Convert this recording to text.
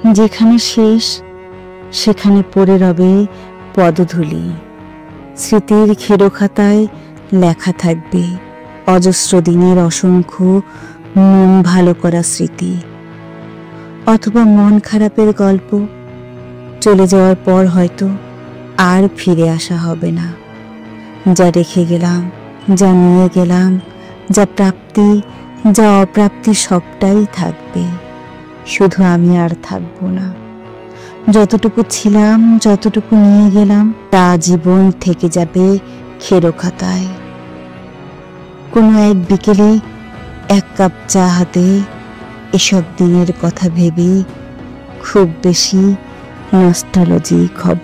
যেখানে শেষ সেখানে পড়ে রবে পদধূলি। স্মৃতির খেরোখাতায় লেখা থাকবে অজস্র দিনের অসংখ্য মন ভালো করা স্মৃতি, অথবা মন খারাপের গল্প। চলে যাওয়ার পর হয়তো আর ফিরে আসা হবে না। যা রেখে গেলাম, যা নিয়ে গেলাম, যা প্রাপ্তি যা অপ্রাপ্তি সবটাই থাকবে, শুধু আমি আর থাকবো না। যতটুকু ছিলাম, যতটুকু নিয়ে গেলাম, তা জীবন থেকে যাবে খেরোখাতায়। কোনো এক বিকেলে এক কাপ চা হাতে এসব দিনের কথা ভেবে খুব বেশি নস্টালজিক হব।